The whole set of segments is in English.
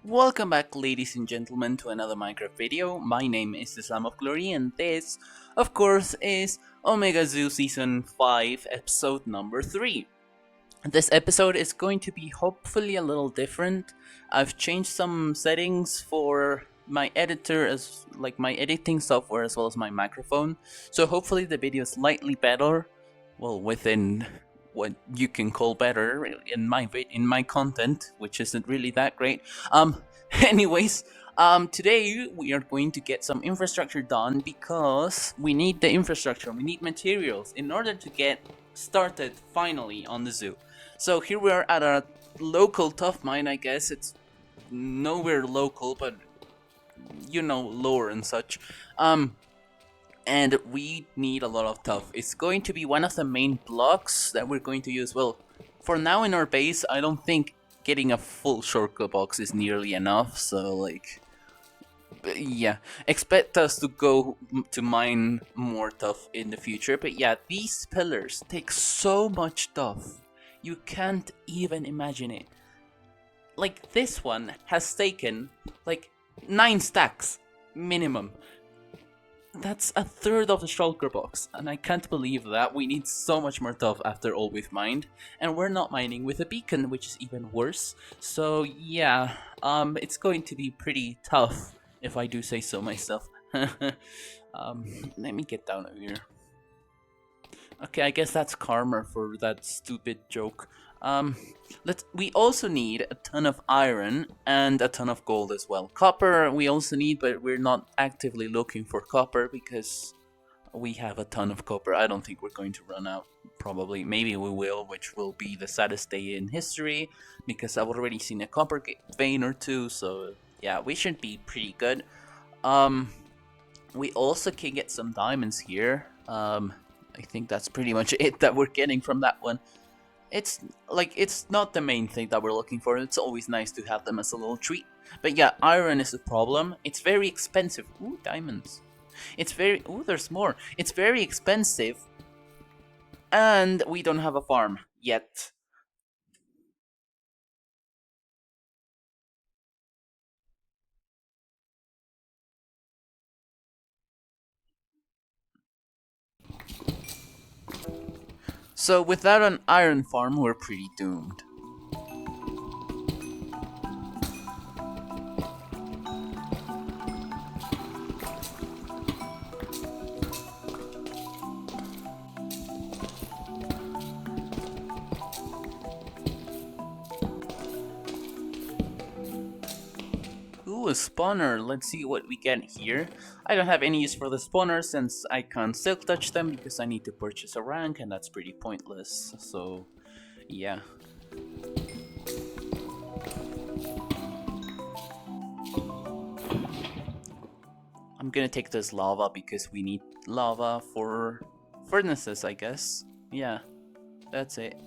Welcome back, ladies and gentlemen, to another Minecraft video. My name is the Slam of Glory, and this, of course, is OmegaZoo Season 5, Episode number 3. This episode is going to be hopefully a little different. I've changed some settings for my editor, as like my editing software, as well as my microphone. So hopefully the video is slightly better, well, within what you can call better in my content, which isn't really that great. Anyways, today we are going to get some infrastructure done because we need the infrastructure, we need materials in order to get started finally on the zoo. So here we are at a local tough mine, I guess. It's nowhere local, but you know, lore and such. And we need a lot of tough. It's going to be one of the main blocks that we're going to use. Well, for now in our base, I don't think getting a full shortcut box is nearly enough, so like, yeah, expect us to go to mine more tough in the future. But yeah, these pillars take so much tough, you can't even imagine it. Like, this one has taken like 9 stacks minimum. That's a third of the shulker box, and I can't believe that. We need so much more tough after all we've mined, and we're not mining with a beacon, which is even worse. So yeah, it's going to be pretty tough, if I do say so myself. Let me get down over here. Okay, I guess that's karma for that stupid joke. We also need a ton of iron and a ton of gold as well. Copper we also need, but we're not actively looking for copper because we have a ton of copper. I don't think we're going to run out. Probably, maybe we will, which will be the saddest day in history because I've already seen a copper vein or two. So yeah, we should be pretty good. We also can get some diamonds here. I think that's pretty much it that we're getting from that one. It's not the main thing that we're looking for. It's always nice to have them as a little treat. But yeah, iron is a problem. It's very expensive. Ooh, diamonds. Ooh, there's more. It's very expensive. And we don't have a farm yet. So without an iron farm, we're pretty doomed. Ooh, a spawner. Let's see what we get here. I don't have any use for the spawner since I can't silk touch them because I need to purchase a rank and that's pretty pointless. So, yeah. I'm gonna take this lava because we need lava for furnaces, I guess. Yeah, that's it.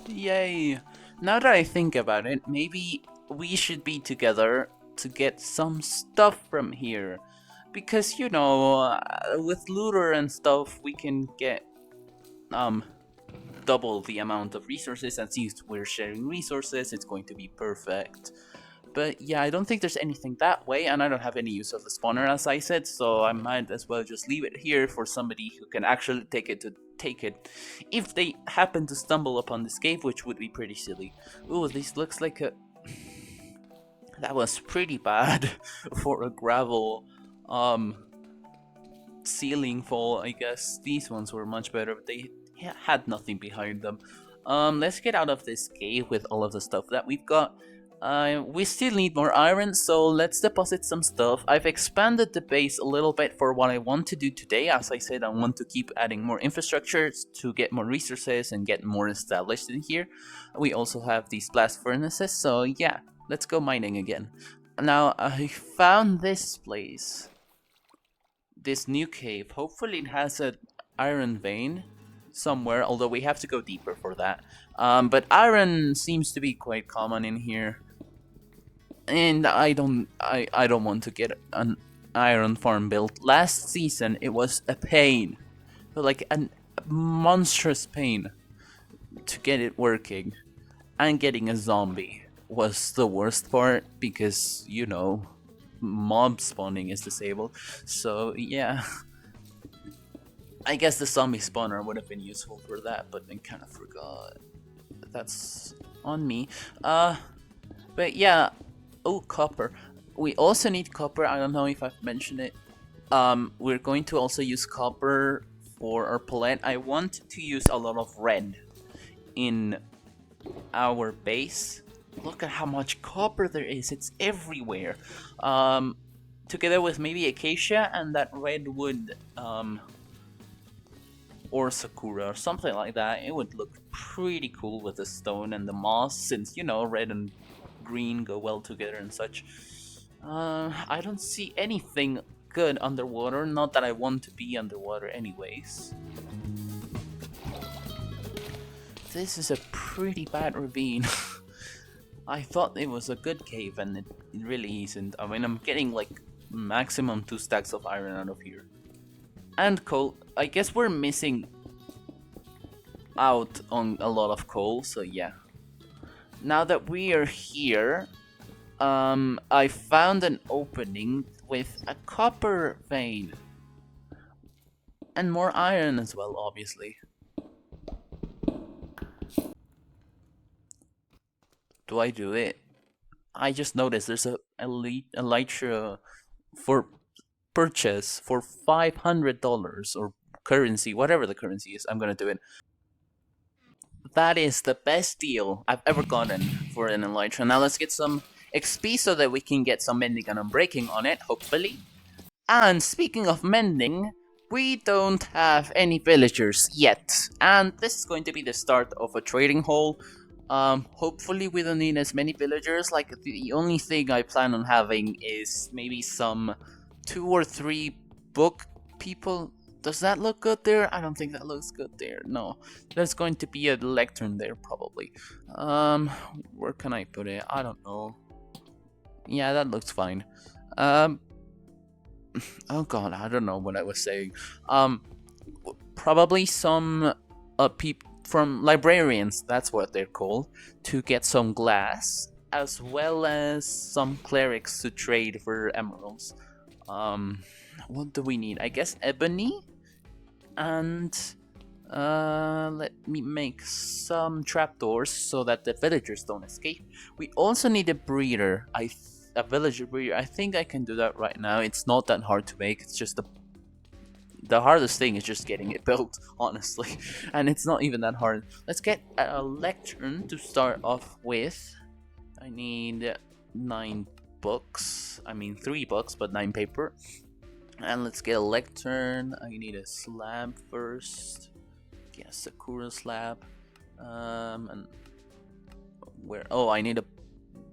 Yay! Now that I think about it, maybe we should be together to get some stuff from here. Because, you know, with looter and stuff, we can get, double the amount of resources, and since we're sharing resources, it's going to be perfect. But yeah, I don't think there's anything that way, and I don't have any use of the spawner, as I said, so I might as well just leave it here for somebody who can actually take it to take it if they happen to stumble upon this cave, which would be pretty silly. Ooh, this looks like a... That was pretty bad for a gravel ceiling fall, I guess. These ones were much better, but they had nothing behind them. Let's get out of this cave with all of the stuff that we've got. We still need more iron, so let's deposit some stuff. I've expanded the base a little bit for what I want to do today. As I said, I want to keep adding more infrastructure to get more resources and get more established in here. We also have these blast furnaces, so yeah, let's go mining again. Now, I found this place. This new cave. Hopefully it has an iron vein somewhere, although we have to go deeper for that. But iron seems to be quite common in here. And I don't want to get an iron farm built. Last season it was a pain, like a monstrous pain to get it working, and getting a zombie was the worst part because, you know, mob spawning is disabled. So yeah, I guess the zombie spawner would have been useful for that, but I kind of forgot. That's on me. But yeah. Oh, copper. We also need copper. I don't know if I've mentioned it. We're going to also use copper for our palette. I want to use a lot of red in our base. Look at how much copper there is. It's everywhere. Together with maybe acacia and that redwood, or sakura or something like that, it would look pretty cool with the stone and the moss, since, you know, red and green go well together and such. I don't see anything good underwater, not that I want to be underwater anyways. This is a pretty bad ravine. I thought it was a good cave and it really isn't. I mean, I'm getting like maximum 2 stacks of iron out of here. And coal. I guess we're missing out on a lot of coal, so yeah. Now that we are here, I found an opening with a copper vein. And more iron as well, obviously. Do I do it? I just noticed there's a elytra for purchase for $500 or currency, whatever the currency is. I'm gonna do it. That is the best deal I've ever gotten for an elytra. Now let's get some XP so that we can get some mending and unbreaking on it, hopefully. And speaking of mending, we don't have any villagers yet. And this is going to be the start of a trading hall. Hopefully we don't need as many villagers. Like, the only thing I plan on having is maybe some 2 or 3 book people. Does that look good there? I don't think that looks good there. No, there's going to be a lectern there probably. Where can I put it? I don't know. Yeah, that looks fine. Oh god, I don't know what I was saying. Probably some people from librarians, that's what they're called, to get some glass, as well as some clerics to trade for emeralds. What do we need? I guess ebony, and let me make some trapdoors so that the villagers don't escape. We also need a breeder. A villager breeder. I think I can do that right now. It's not that hard to make. It's just the hardest thing is just getting it built, honestly, and it's not even that hard. Let's get a lectern to start off with. I need 9 books. I mean 3 books, but 9 paper. And let's get a lectern. I need a slab first. Get a sakura slab. And where? Oh, I need a.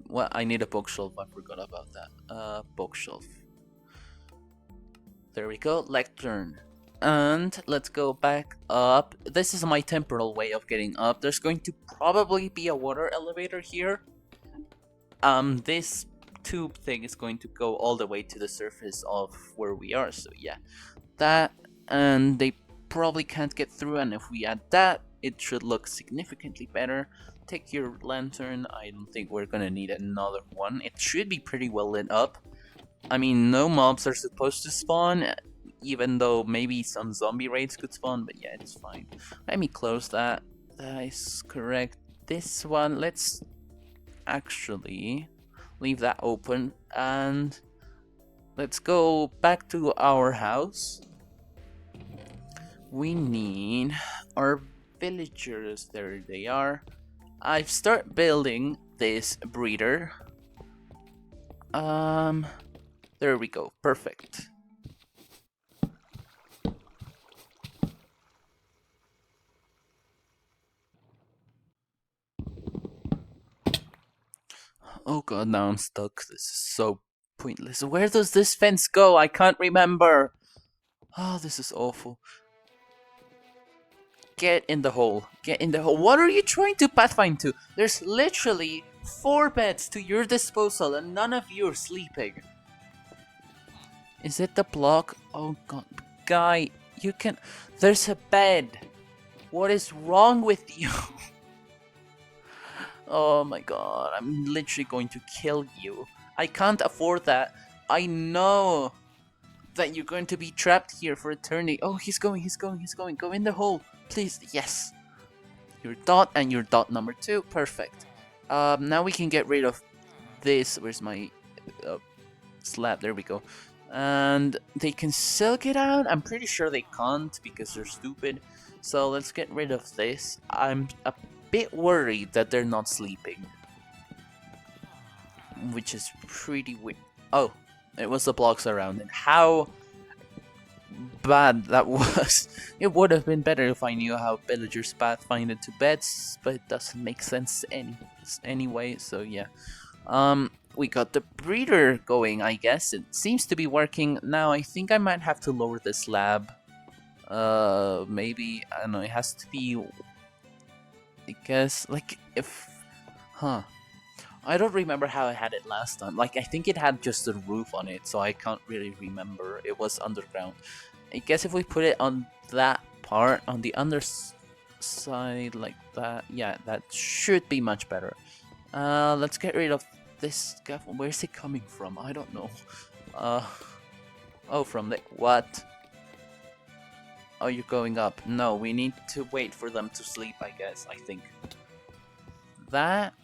Well, I need a bookshelf. I forgot about that. Bookshelf. There we go, lectern. And let's go back up. This is my temporal way of getting up. There's going to probably be a water elevator here. This tube thing is going to go all the way to the surface of where we are. So yeah, that, and they probably can't get through. And if we add that, it should look significantly better. Take your lantern. I don't think we're gonna need another one. It should be pretty well lit up. I mean, no mobs are supposed to spawn, even though maybe some zombie raids could spawn, but yeah, it's fine. Let me close that. That is correct. This one, let's actually leave that open, and let's go back to our house. We need our villagers. There they are. I've started building this breeder. There we go. Perfect. Oh god, now I'm stuck. This is so pointless. Where does this fence go? I can't remember. Oh, this is awful. Get in the hole. Get in the hole. What are you trying to pathfind to? There's literally 4 beds to your disposal and none of you are sleeping. Is it the block? Oh god. Guy, you can... There's a bed. What is wrong with you? Oh my god, I'm literally going to kill you. I can't afford that. I know that you're going to be trapped here for eternity. Oh, he's going. Go in the hole. Please, yes. Your dot and your dot number 2. Perfect. Now we can get rid of this. Where's my slab? There we go. And they can still get out? I'm pretty sure they can't because they're stupid. So let's get rid of this. I'm a bit worried that they're not sleeping, which is pretty weird. Oh, it was the blocks around it. How bad that was. It would have been better if I knew how villagers pathfinded to beds, but it doesn't make sense anyway, so yeah. We got the breeder going, I guess. It seems to be working. Now I think I might have to lower this slab. Maybe, I don't know, it has to be... I guess, like, if... Huh. I don't remember how I had it last time. Like, I think it had just a roof on it, so I can't really remember. It was underground. I guess if we put it on that part, on the underside, like that, yeah, that should be much better. Let's get rid of this scaffold. Where's it coming from? I don't know. Oh, from the... What? Oh, you're going up. No, we need to wait for them to sleep, I guess, I think. That...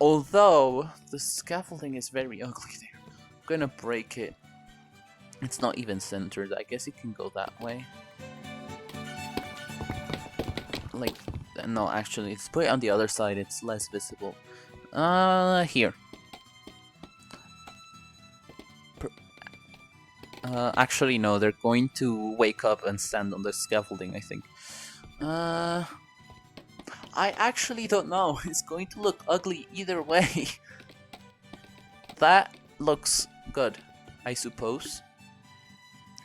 Although, the scaffolding is very ugly there. I'm gonna break it. It's not even centered. I guess it can go that way. Like, no, actually, let's put it on the other side. It's less visible. Here. Actually, no, they're going to wake up and stand on the scaffolding, I think. I actually don't know. It's going to look ugly either way. That looks good, I suppose.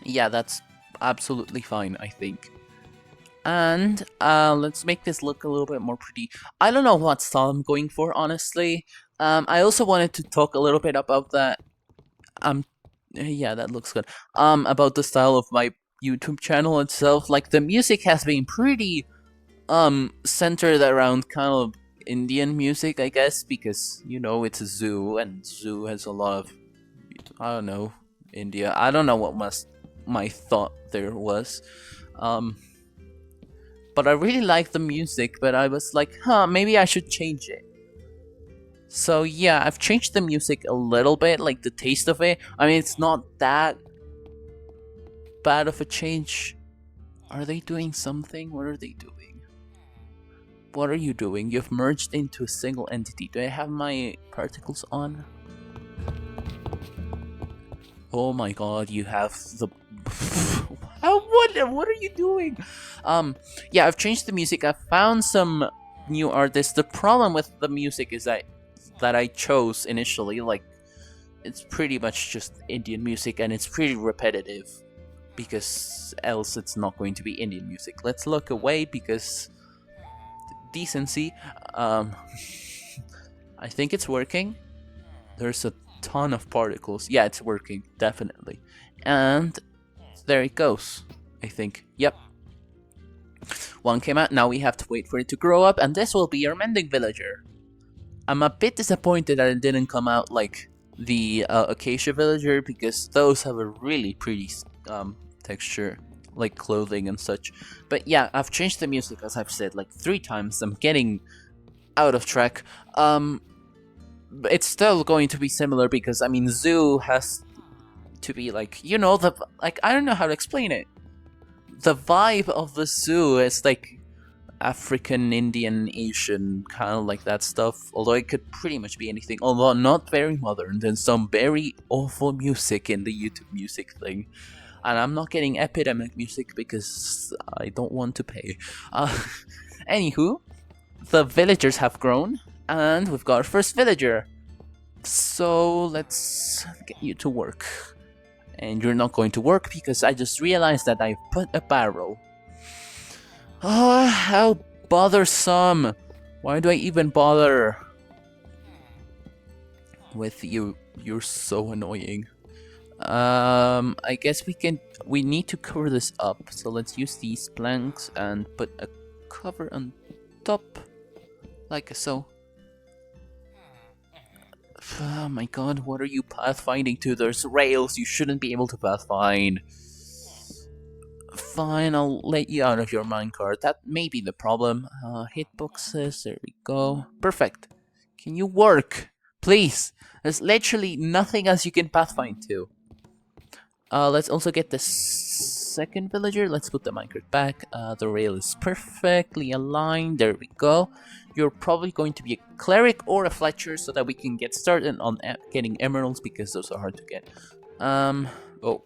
Yeah, that's absolutely fine, I think. And let's make this look a little bit more pretty. I don't know what style I'm going for, honestly. I also wanted to talk a little bit about that. Yeah, that looks good. About the style of my YouTube channel itself. Like, the music has been pretty centered around kind of Indian music, I guess, because, you know, it's a zoo, and zoo has a lot of, I don't know, India. I don't know what my thought there was. But I really like the music, but I was like, maybe I should change it. So yeah, I've changed the music a little bit, like the taste of it. I mean, it's not that bad of a change. Are they doing something? What are they doing? What are you doing? You've merged into a single entity. Do I have my particles on? Oh my god, you have the... What are you doing? Yeah, I've changed the music. I've found some new artists. The problem with the music is that I chose initially, like, it's pretty much just Indian music, and it's pretty repetitive, because else it's not going to be Indian music. Let's look away, because decency. I think it's working. There's a ton of particles. Yeah, it's working, definitely. And there it goes, I think. Yep. One came out. Now we have to wait for it to grow up, and this will be our mending villager. I'm a bit disappointed that it didn't come out like the acacia villager, because those have a really pretty texture, like clothing and such. But yeah, I've changed the music, as I've said like 3 times. I'm getting out of track. It's still going to be similar, because I mean, zoo has to be like, you know, I don't know how to explain it. The vibe of the zoo is like, African, Indian, Asian, kind of like that stuff. Although it could pretty much be anything. Although not very modern. There's some very awful music in the YouTube music thing. And I'm not getting epidemic music because I don't want to pay. Anywho, the villagers have grown. And we've got our first villager. So let's get you to work. And you're not going to work because I just realized that I put a barrel. Oh, how bothersome! Why do I even bother with you? You're so annoying. I guess we need to cover this up. So let's use these planks and put a cover on top, like so. Oh my god, what are you pathfinding to? There's rails, you shouldn't be able to pathfind. Fine, I'll let you out of your minecart. That may be the problem. Hitboxes, there we go. Perfect. Can you work? Please. There's literally nothing else you can pathfind to. Let's also get the second villager. Let's put the minecart back. The rail is perfectly aligned. There we go. You're probably going to be a cleric or a fletcher so that we can get started on getting emeralds because those are hard to get. Oh.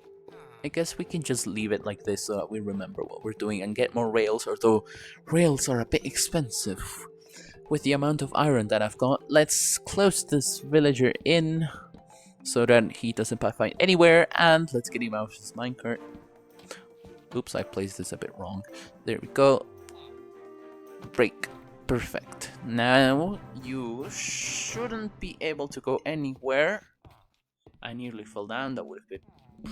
I guess we can just leave it like this so that we remember what we're doing and get more rails, although rails are a bit expensive with the amount of iron that I've got. Let's close this villager in so that he doesn't pathfind anywhere, and let's get him out of his minecart. Oops, I placed this a bit wrong. There we go. Break. Perfect. Now you shouldn't be able to go anywhere. I nearly fell down. That would have been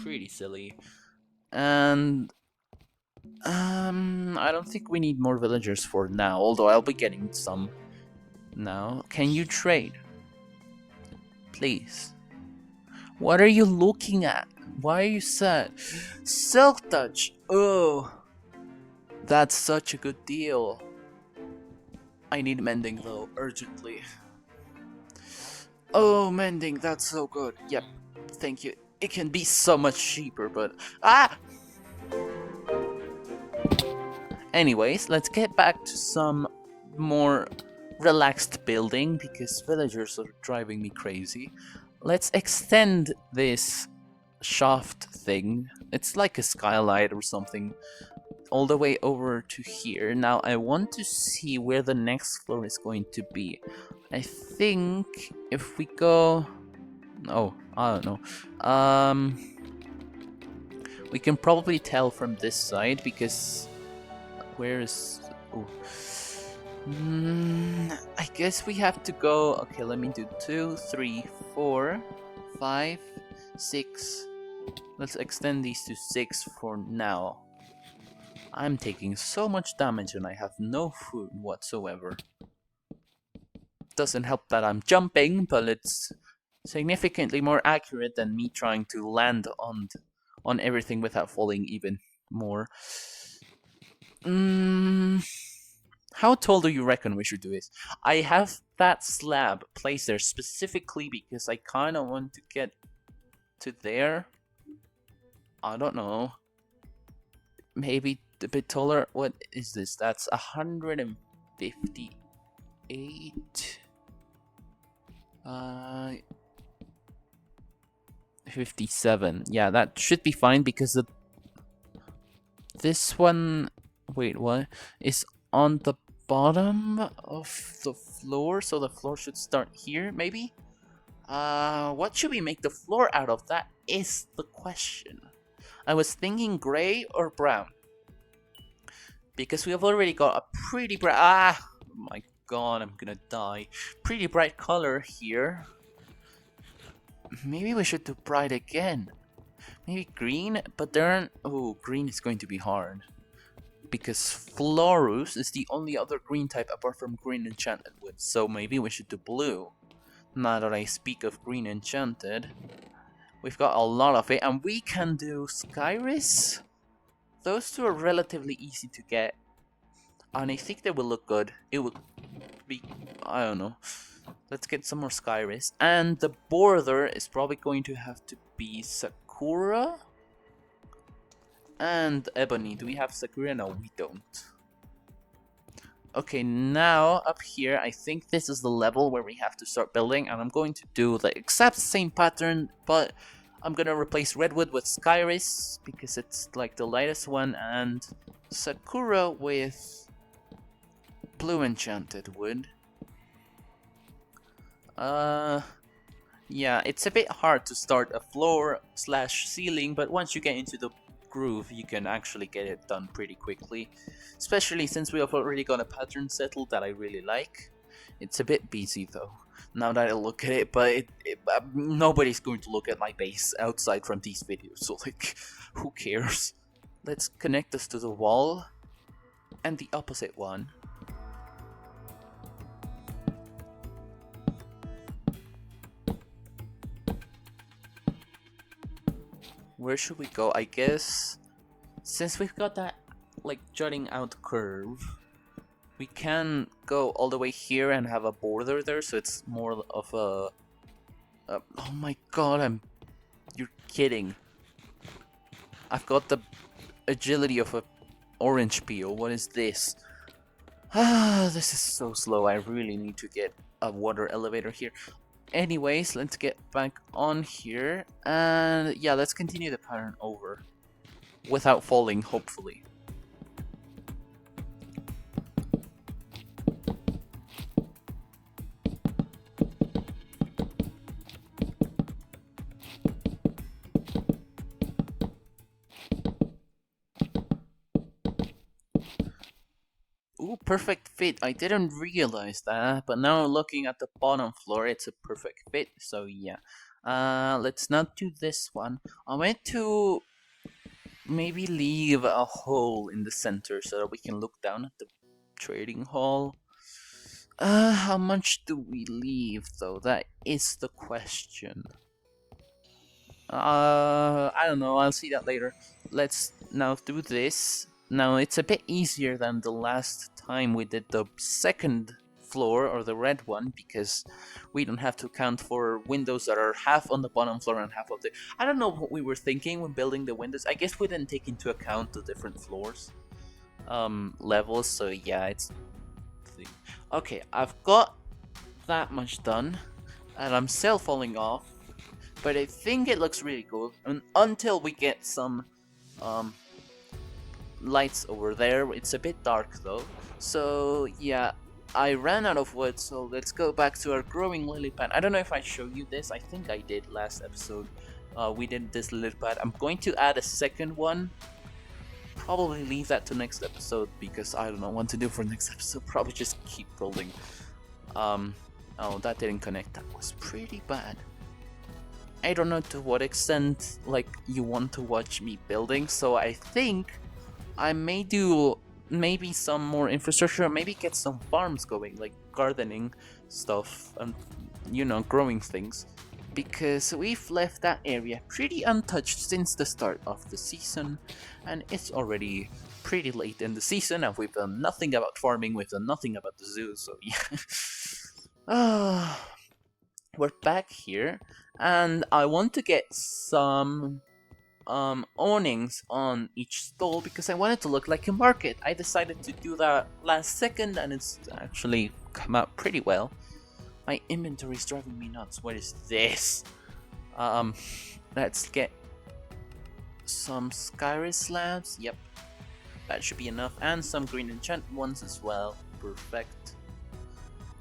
pretty silly. And I don't think we need more villagers for now, although I'll be getting some now. Can you trade? Please. What are you looking at? Why are you sad? Silk touch. Oh, that's such a good deal. I need mending though, urgently. Oh, mending, that's so good. Yep, thank you. It can be so much cheaper, but... Ah! Anyways, let's get back to some more relaxed building, because villagers are driving me crazy. Let's extend this shaft thing. It's like a skylight or something, all the way over to here. Now, I want to see where the next floor is going to be. I think if we go... Oh, I don't know. We can probably tell from this side because where is? Oh, I guess we have to go. Okay, let me do 2, 3, 4, 5, 6. Let's extend these to 6 for now. I'm taking so much damage and I have no food whatsoever. Doesn't help that I'm jumping, but it's significantly more accurate than me trying to land on everything without falling even more. How tall do you reckon we should do this? I have that slab placed there specifically because I kind of want to get to there. I don't know. Maybe a bit taller. What is this? That's 158. 57. Yeah, that should be fine because this one, wait, what, is on the bottom of the floor, so the floor should start here, maybe? What should we make the floor out of? That is the question. I was thinking gray or brown, because we have already got a pretty bright, oh my god, I'm gonna die, pretty bright color here. Maybe we should do bright again. Maybe green, but then... Oh, green is going to be hard. Because Florus is the only other green type apart from green enchanted wood. So maybe we should do blue. Now that I speak of green enchanted. We've got a lot of it. And we can do Skyris. Those two are relatively easy to get. And I think they will look good. It will be... I don't know. Let's get some more Skyris. And the border is probably going to have to be Sakura and Ebony. Do we have Sakura? No, we don't. Okay, now up here, I think this is the level where we have to start building, and I'm going to do the exact same pattern, but I'm gonna replace redwood with skyris because it's like the lightest one, and sakura with blue enchanted wood. Yeah, it's a bit hard to start a floor slash ceiling, but once you get into the groove, you can actually get it done pretty quickly. Especially since we have already got a pattern settled that I really like. It's a bit busy though, now that I look at it, but nobody's going to look at my base outside from these videos, so like, who cares? Let's connect this to the wall, and the opposite one. Where should we go? I guess since we've got that like jutting out curve, we can go all the way here and have a border there, so it's more of a oh my god, you're kidding. I've got the agility of a orange peel. What is this? Ah, this is so slow. I really need to get a water elevator here. Anyways, let's get back on here, and yeah, let's continue the pattern over without falling, hopefully. Ooh, perfect fit. I didn't realize that, but now looking at the bottom floor, it's a perfect fit, so yeah. Let's not do this one. I want to maybe leave a hole in the center so that we can look down at the trading hall. How much do we leave though? That is the question. I don't know, I'll see that later. Let's now do this. Now it's a bit easier than the last time we did the second floor, or the red one, because we don't have to account for windows that are half on the bottom floor and half of the... I don't know what we were thinking when building the windows. I guess we didn't take into account the different floors levels, so yeah, it's... Okay, I've got that much done, and I'm still falling off, but I think it looks really good, until we get some lights over there. It's a bit dark though, so yeah, I ran out of wood, so let's go back to our growing lily pad. I don't know if I showed you this. I think I did last episode. We did this lily pad. I'm going to add a second one. Probably leave that to next episode because I don't know what to do for next episode. Probably just keep building. Oh, that didn't connect. That was pretty bad. I don't know to what extent like you want to watch me building, so I think I may do maybe some more infrastructure, maybe get some farms going, like gardening stuff and, you know, growing things, because we've left that area pretty untouched since the start of the season, and it's already pretty late in the season and we've done nothing about farming, we've done nothing about the zoo, so yeah. We're back here, and I want to get some awnings on each stall because I want it to look like a market. I decided to do that last second and it's actually come out pretty well. My inventory is driving me nuts. What is this? Let's get some skyris slabs. Yep, that should be enough, and some green enchant ones as well. Perfect.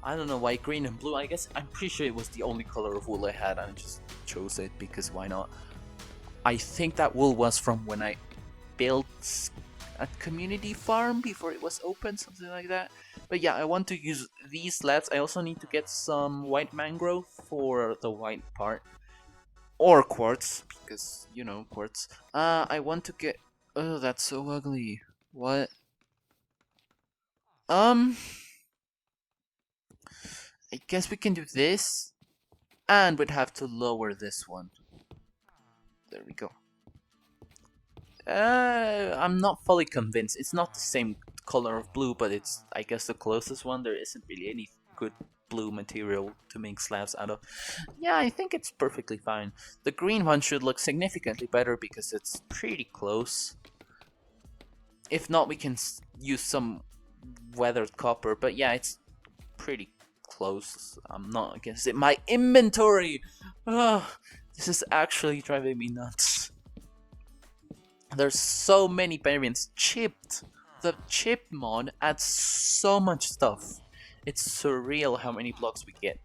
I don't know why green and blue. I guess I'm pretty sure it was the only color of wool I had and I just chose it because why not? I think that wool was from when I built a community farm before it was open, something like that. But yeah, I want to use these slabs. I also need to get some white mangrove for the white part. Or quartz, because, you know, quartz. I want to get... Oh, that's so ugly. What? I guess we can do this. And we'd have to lower this one. There we go. I'm not fully convinced. It's not the same color of blue, but it's, I guess, the closest one. There isn't really any good blue material to make slabs out of. Yeah, I think it's perfectly fine. The green one should look significantly better because it's pretty close. If not, we can use some weathered copper, but yeah, it's pretty close. I'm not against it. My inventory! Ugh, this is actually driving me nuts. There's so many variants. Chipped! The chip mod adds so much stuff. It's surreal how many blocks we get.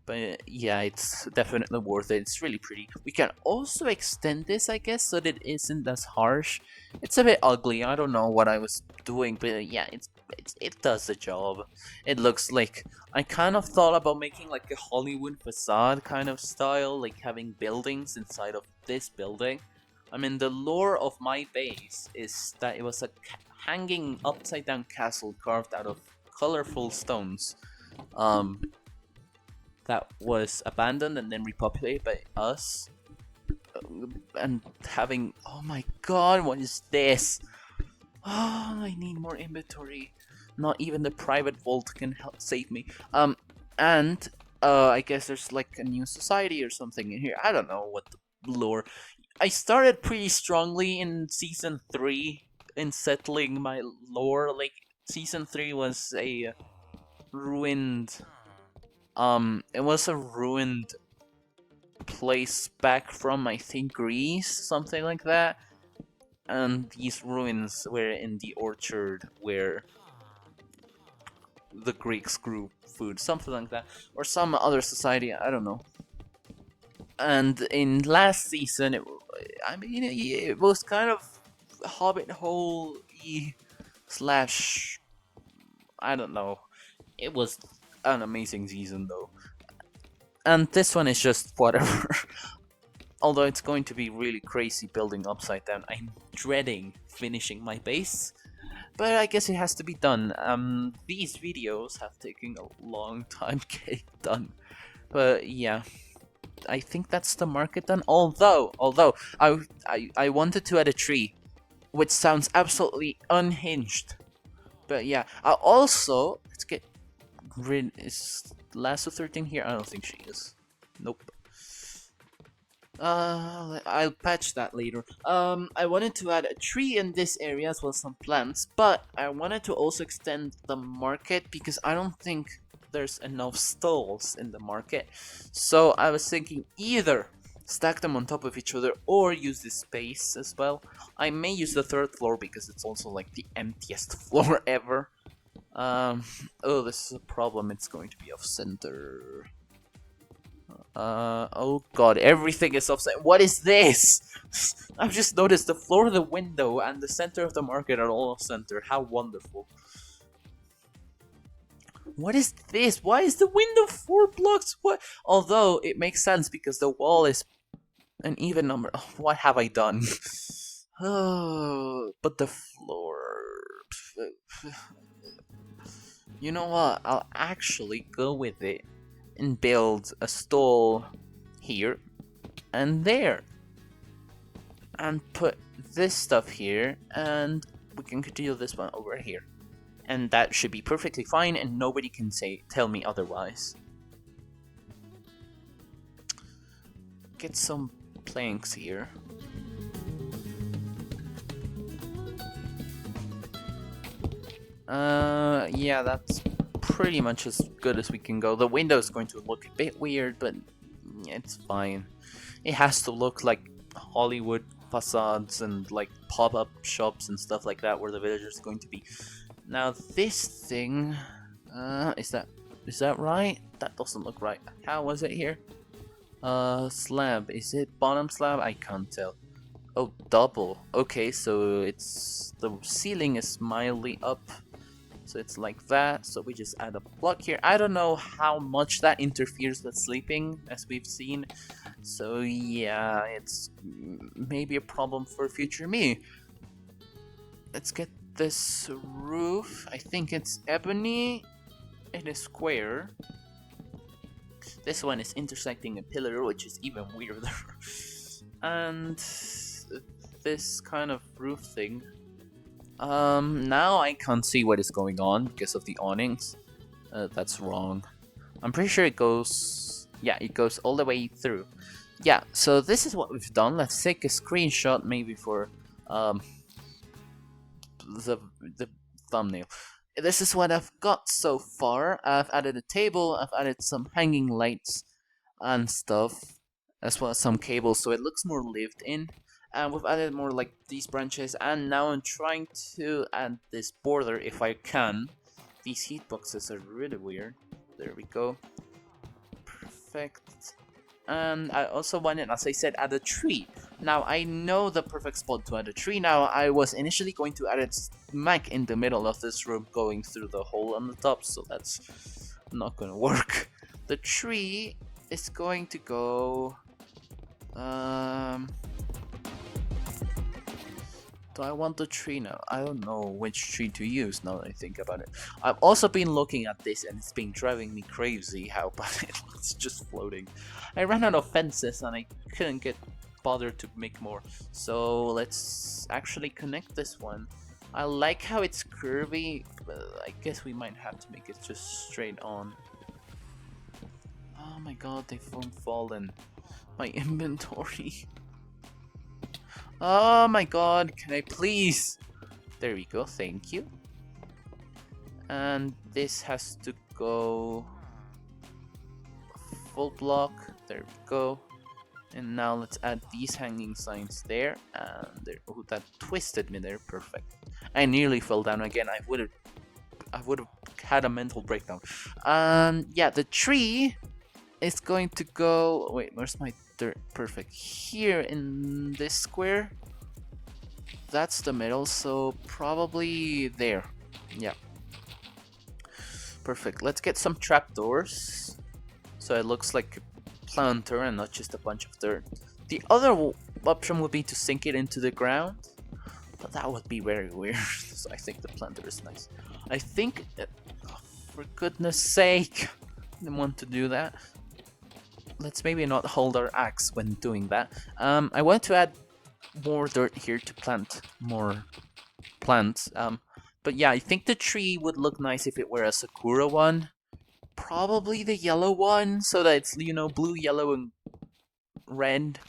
But yeah, it's definitely worth it. It's really pretty. We can also extend this, I guess, so that it isn't as harsh. It's a bit ugly. I don't know what I was doing, but yeah, it does the job. It looks like I kind of thought about making like a Hollywood facade kind of style, like having buildings inside of this building. I mean, the lore of my base is that it was a hanging upside down castle carved out of colorful stones. That was abandoned and then repopulated by us. And having... Oh my god, what is this? Oh, I need more inventory. Not even the private vault can help save me. And I guess there's like a new society or something in here. I don't know what the lore... I started pretty strongly in Season 3 in settling my lore. Like, Season 3 was a ruined... it was a ruined place back from, I think, Greece, something like that. And these ruins were in the orchard where the Greeks grew food, something like that. Or some other society, I don't know. And in last season, it was kind of Hobbit hole-y slash... I don't know. It was an amazing season though. And this one is just whatever. Although it's going to be really crazy building upside down. I'm dreading finishing my base. But I guess it has to be done. These videos have taken a long time getting done. But yeah. I think that's the market done. Although I wanted to add a tree. Which sounds absolutely unhinged. But yeah. Also, let's get is Lasso 13 here? I don't think she is. Nope. I'll patch that later. I wanted to add a tree in this area as well as some plants, but I wanted to also extend the market because I don't think there's enough stalls in the market. So I was thinking either stack them on top of each other or use this space as well. I may use the third floor because it's also like the emptiest floor ever. Oh, this is a problem. It's going to be off center. Oh god, everything is off center. What is this? I've just noticed the floor, the window, and the center of the market are all off center. How wonderful. What is this? Why is the window 4 blocks? What? Although, it makes sense because the wall is an even number. Oh, what have I done? Oh, but the floor... You know what? I'll actually go with it and build a stall here and there. And put this stuff here, and we can continue this one over here. And that should be perfectly fine, and nobody can tell me otherwise. Get some planks here. Yeah, that's pretty much as good as we can go. The window is going to look a bit weird, but it's fine. It has to look like Hollywood facades and like pop-up shops and stuff like that where the villagers are going to be. Now this thing, is that right? That doesn't look right. How was it here? Slab. Is it bottom slab? I can't tell. Oh, double. Okay, so it's the ceiling is mildly up. So it's like that, so we just add a block here. I don't know how much that interferes with sleeping, as we've seen. So yeah, it's maybe a problem for future me. Let's get this roof. I think it's ebony. It is square. This one is intersecting a pillar, which is even weirder. And this kind of roof thing. Now I can't see what is going on because of the awnings. That's wrong. I'm pretty sure it goes... Yeah, it goes all the way through. Yeah, so this is what we've done. Let's take a screenshot maybe for the thumbnail. this is what I've got so far. I've added a table, I've added some hanging lights and stuff, as well as some cables, so it looks more lived in. And we've added more like these branches, and now I'm trying to add this border if I can. These heat boxes are really weird. There we go. Perfect. And I also wanted, as I said, add a tree. Now I know the perfect spot to add a tree. Now I was initially going to add it smack in the middle of this room, going through the hole on the top, so that's not gonna work. The tree is going to go. Do I want the tree now? I don't know which tree to use now that I think about it. I've also been looking at this and it's been driving me crazy how bad it looks just floating. I ran out of fences and I couldn't get bothered to make more. So let's actually connect this one. I like how it's curvy, but I guess we might have to make it just straight on. Oh my god, they've fallen. My inventory. Oh my god, can I please? There we go, thank you. And this has to go full block. There we go. And now let's add these hanging signs there. And there. Oh, that twisted me there. Perfect. I nearly fell down again. I would have had a mental breakdown. Yeah, the tree is going to go. Wait, where's my dirt? Perfect. Here in this square. That's the middle, so probably there. Yeah. Perfect. Let's get some trapdoors, so it looks like a planter and not just a bunch of dirt. The other option would be to sink it into the ground, but that would be very weird. So I think the planter is nice. I think, for goodness sake, I didn't want to do that. Let's maybe not hold our axe when doing that. I want to add more dirt here to plant more plants. But yeah, I think the tree would look nice if it were a Sakura one. Probably the yellow one, so that it's, you know, blue, yellow, and red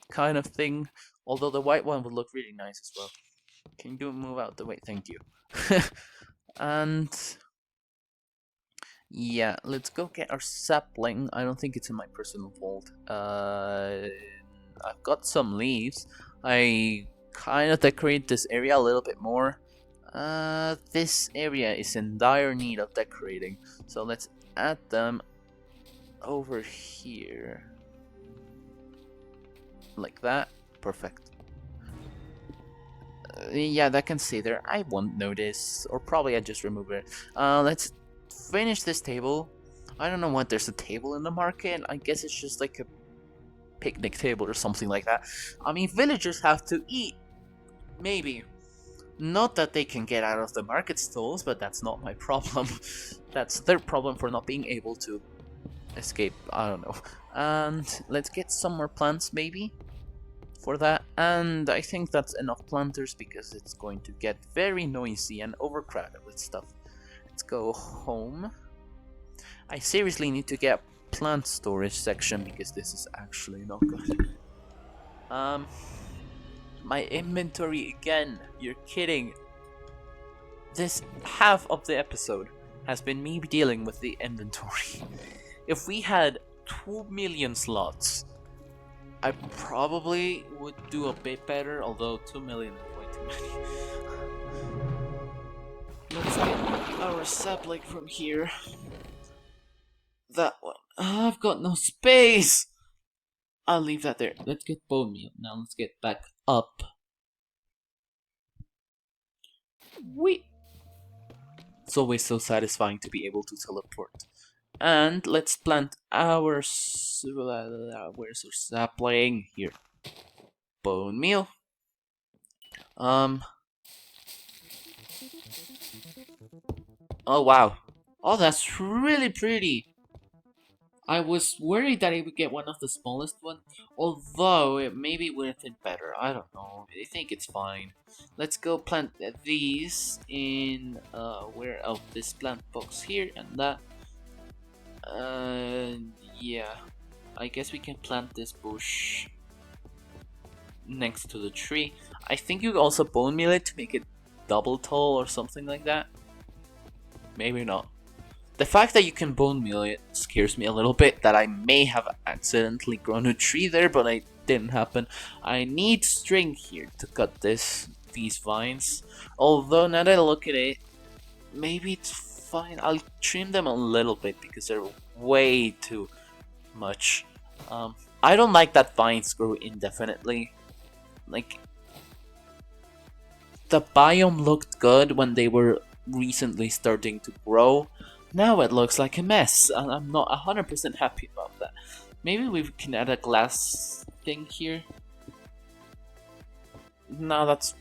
kind of thing. Although the white one would look really nice as well. Can you move out the way? Thank you. And yeah, let's go get our sapling. I don't think it's in my personal vault. I've got some leaves. I kind of decorate this area a little bit more. This area is in dire need of decorating, so let's add them over here. Like that. Perfect. Yeah, that can stay there. I won't notice, or probably I just remove it. Let's finish this table. I don't know what there's a table in the market. I guess it's just like a picnic table or something like that. I mean, villagers have to eat. Maybe. Not that they can get out of the market stalls, but that's not my problem. That's their problem for not being able to escape. I don't know. And let's get some more plants maybe for that. And I think that's enough planters because it's going to get very noisy and overcrowded with stuff. Let's go home. I seriously need to get a plant storage section because this is actually not good. My inventory again. You're kidding. This half of the episode has been me dealing with the inventory. If we had 2 million slots, I probably would do a bit better, although 2 million is way too many. Let's get our sapling from here. That one. Oh, I've got no space! I'll leave that there. Let's get bone meal. Now let's get back up. It's always so satisfying to be able to teleport. And let's plant our... where's our sapling? Here. Bone meal. Oh wow. Oh, that's really pretty. I was worried that I would get one of the smallest ones, although it maybe would have been better. I don't know. I think it's fine. Let's go plant these in where of this plant box here and that. Yeah. I guess we can plant this bush next to the tree. I think you also bone meal it to make it double tall or something like that. maybe not. The fact that you can bone meal it scares me a little bit, that I may have accidentally grown a tree there, but it didn't happen. I need string here to cut these vines. Although now that I look at it, maybe it's fine. I'll trim them a little bit because they're way too much. I don't like that vines grow indefinitely. Like, the biome looked good when they were recently starting to grow. Now it looks like a mess, and I'm not 100% happy about that. Maybe we can add a glass thing here. No, that's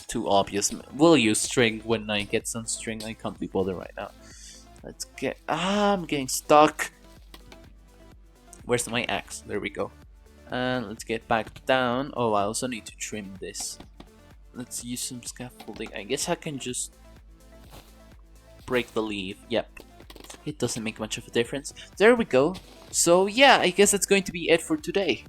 too obvious. We'll use string when I get some string. I can't be bothered right now. Let's get. I'm getting stuck. Where's my axe? There we go. And let's get back down. Oh, I also need to trim this. Let's use some scaffolding. I guess I can just break the leaf. Yep. It doesn't make much of a difference. There we go. So yeah, I guess that's going to be it for today.